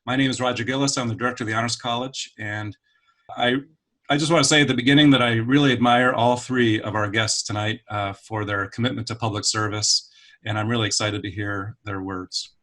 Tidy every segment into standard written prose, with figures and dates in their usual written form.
My name is Roger Gillis. I'm the director of the Honors College, and I just want to say at the beginning that I really admire all three of our guests tonight for their commitment to public service, and I'm really excited to hear their words.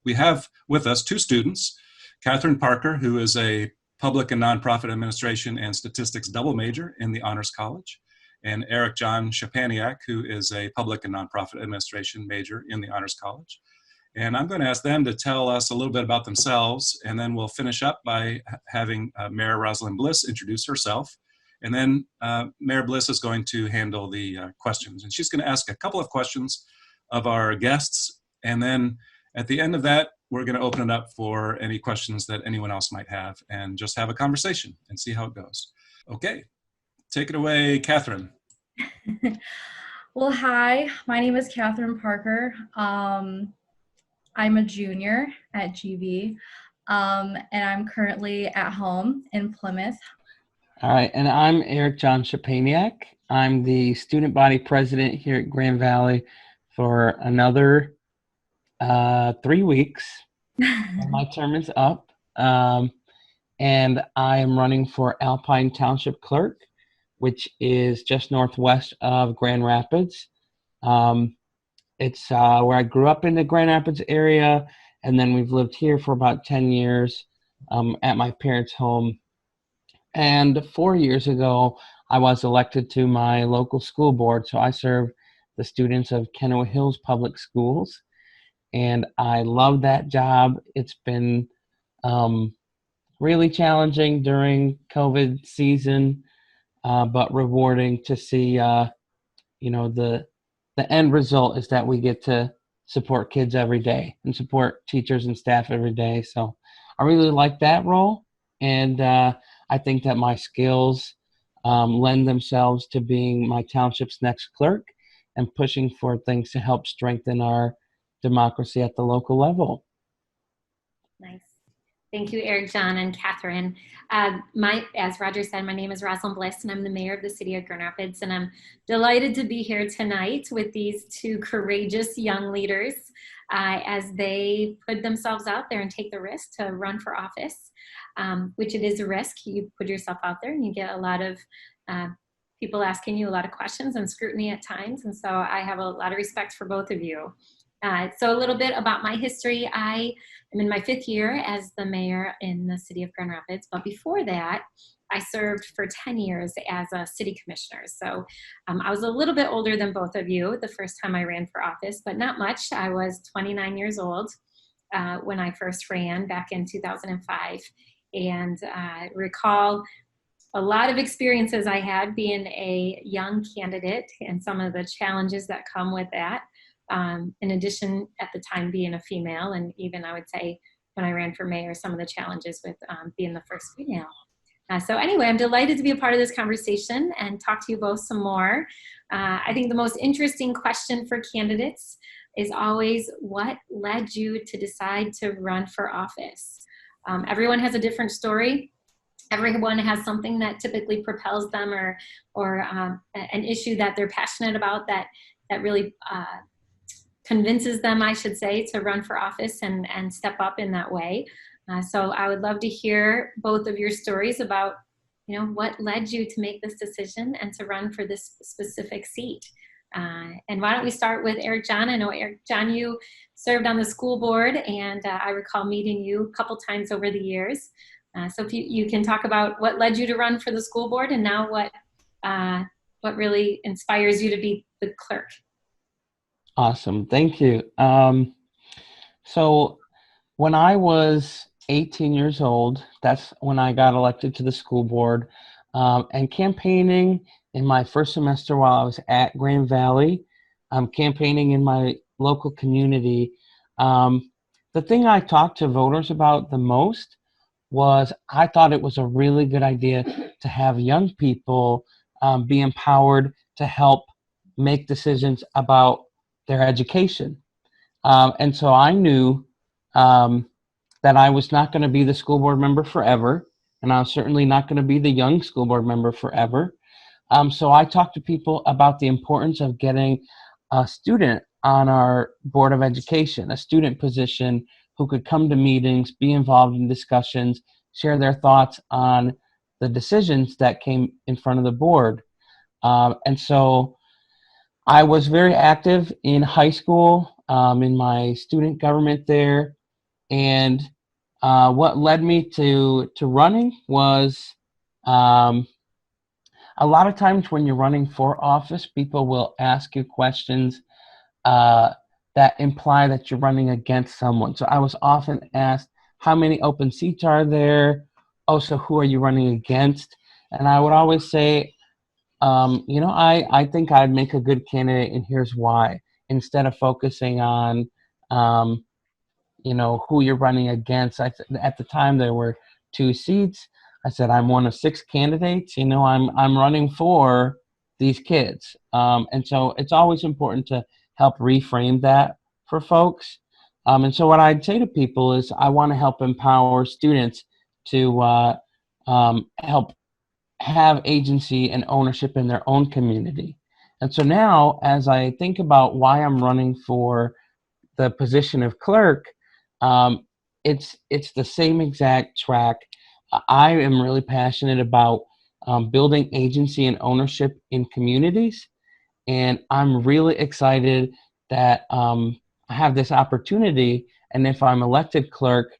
We have with us two students, Katherine Parker, who is a public and nonprofit administration and statistics double major in the Honors College, and Eric John Szczepaniak, who is a public and nonprofit administration major in the Honors College. And I'm going to ask them to tell us a little bit about themselves, and then we'll finish up by having Mayor Rosalynn Bliss introduce herself. And then Mayor Bliss is going to handle the questions. And she's going to ask a couple of questions of our guests. And then at the end of that, we're going to open it up for any questions that anyone else might have and just have a conversation and see how it goes. Okay, take it away, Katherine. Well, hi, my name is Katherine Parker. I'm a junior at GV, and I'm currently at home in Plymouth. All right, and I'm Eric John Szczepaniak. I'm the student body president here at Grand Valley for another 3 weeks. My term is up, and I am running for Alpine Township Clerk, which is just northwest of Grand Rapids. It's where I grew up in the Grand Rapids area, and then we've lived here for about 10 years at my parents' home. And 4 years ago, I was elected to my local school board, so I serve the students of Kennewick Hills Public Schools, and I love that job. It's been really challenging during COVID season, but rewarding to see, the end result is that we get to support kids every day and support teachers and staff every day. So I really like that role. And I think that my skills lend themselves to being my township's next clerk and pushing for things to help strengthen our democracy at the local level. Nice. Thank you, Eric John and Katherine. As Roger said, my name is Rosalynn Bliss, and I'm the mayor of the city of Grand Rapids, and I'm delighted to be here tonight with these two courageous young leaders as they put themselves out there and take the risk to run for office, which it is a risk. You put yourself out there and you get a lot of people asking you a lot of questions and scrutiny at times, and so I have a lot of respect for both of you. So a little bit about my history. I am in my 5th year as the mayor in the city of Grand Rapids, but before that, I served for 10 years as a city commissioner. So I was a little bit older than both of you the first time I ran for office, but not much. I was 29 years old when I first ran back in 2005, and I recall a lot of experiences I had being a young candidate and some of the challenges that come with that. In addition, at the time being a female, and even I would say when I ran for mayor, some of the challenges with being the first female. So anyway, I'm delighted to be a part of this conversation and talk to you both some more. I think the most interesting question for candidates is always, what led you to decide to run for office? Everyone has a different story. Everyone has something that typically propels them or an issue that they're passionate about that really convinces them, I should say, to run for office and step up in that way. So I would love to hear both of your stories about, what led you to make this decision and to run for this specific seat. And why don't we start with Eric John? I know, Eric John, you served on the school board, and I recall meeting you a couple times over the years. So if you can talk about what led you to run for the school board, and now what really inspires you to be the clerk. Awesome. Thank you. So when I was 18 years old, that's when I got elected to the school board, and campaigning in my first semester while I was at Grand Valley, campaigning in my local community. The thing I talked to voters about the most was I thought it was a really good idea to have young people be empowered to help make decisions about their education. And so I knew that I was not going to be the school board member forever, and I was certainly not going to be the young school board member forever. So I talked to people about the importance of getting a student on our Board of Education, a student position who could come to meetings, be involved in discussions, share their thoughts on the decisions that came in front of the board. And so I was very active in high school, in my student government there. And what led me to running was a lot of times when you're running for office, people will ask you questions that imply that you're running against someone. So I was often asked, how many open seats are there? Oh, so who are you running against? And I would always say, I think I'd make a good candidate, and here's why. Instead of focusing on, who you're running against. At the time, there were 2 seats. I said, I'm one of 6 candidates. I'm running for these kids. And so it's always important to help reframe that for folks. And so what I'd say to people is I want to help empower students to help have agency and ownership in their own community. And so now, as I think about why I'm running for the position of clerk, it's the same exact track. I am really passionate about building agency and ownership in communities, and I'm really excited that I have this opportunity. And if I'm elected clerk,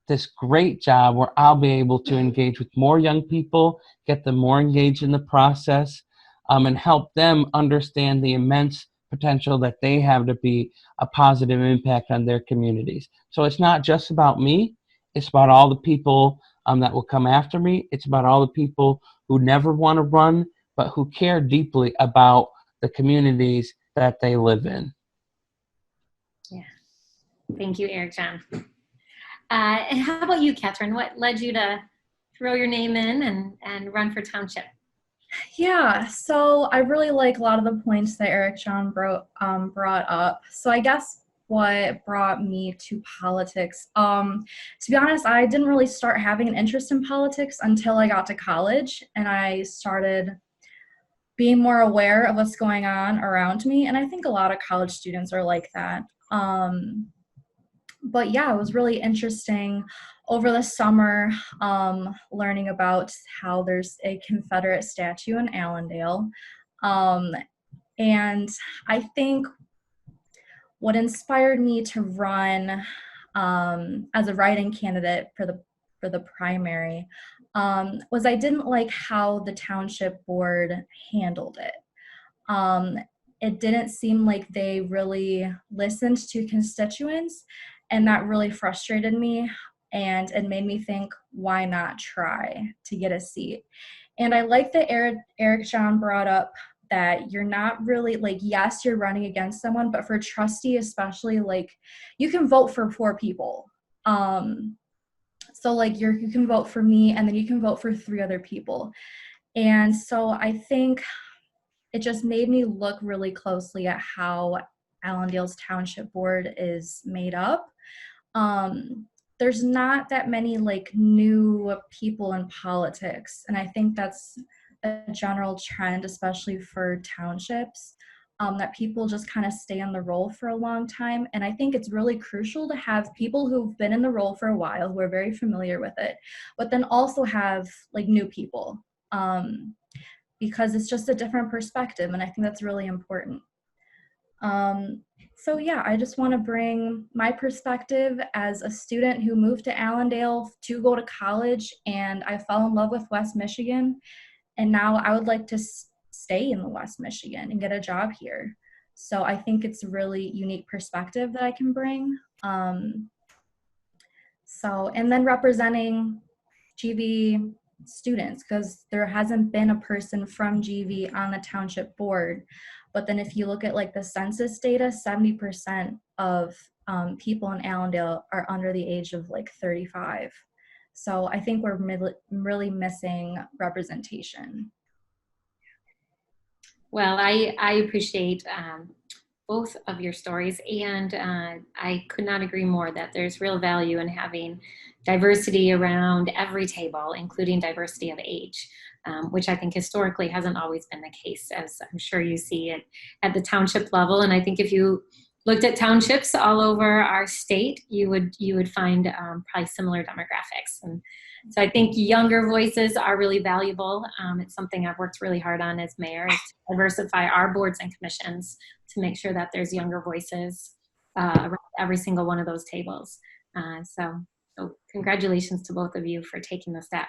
this great job where I'll be able to engage with more young people, get them more engaged in the process, and help them understand the immense potential that they have to be a positive impact on their communities. So it's not just about me, it's about all the people that will come after me. It's about all the people who never want to run, but who care deeply about the communities that they live in. Yeah. Thank you, Eric John. And how about you, Katherine? What led you to throw your name in and run for township? Yeah, so I really like a lot of the points that Eric John brought up. So I guess what brought me to politics, to be honest, I didn't really start having an interest in politics until I got to college, and I started being more aware of what's going on around me. And I think a lot of college students are like that. But yeah, it was really interesting over the summer learning about how there's a Confederate statue in Allendale. And I think what inspired me to run as a write-in candidate for the primary was I didn't like how the township board handled it. It didn't seem like they really listened to constituents, and that really frustrated me, and it made me think, why not try to get a seat? And I like that Eric John brought up that you're not really, like, yes, you're running against someone, but for trustee especially, like, you can vote for 4 people. So like you can vote for me, and then you can vote for 3 other people. And so I think it just made me look really closely at how Allendale's Township Board is made up. There's not that many like new people in politics, and I think that's a general trend, especially for townships, that people just kind of stay in the role for a long time. And I think it's really crucial to have people who've been in the role for a while, who are very familiar with it, but then also have like new people, because it's just a different perspective, and I think that's really important. So yeah, I just want to bring my perspective as a student who moved to Allendale to go to college, and I fell in love with West Michigan, and now I would like to stay in the West Michigan and get a job here. So I think it's a really unique perspective that I can bring. And then representing GV students, because there hasn't been a person from GV on the township board. But then if you look at like the census data, 70% of people in Allendale are under the age of like 35. So I think we're really missing representation. Well, I appreciate both of your stories, and I could not agree more that there's real value in having diversity around every table, including diversity of age, which I think historically hasn't always been the case, as I'm sure you see it at the township level. And I think if you looked at townships all over our state, you would find probably similar demographics. And so I think younger voices are really valuable. It's something I've worked really hard on as mayor, is to diversify our boards and commissions to make sure that there's younger voices around every single one of those tables. So congratulations to both of you for taking the step.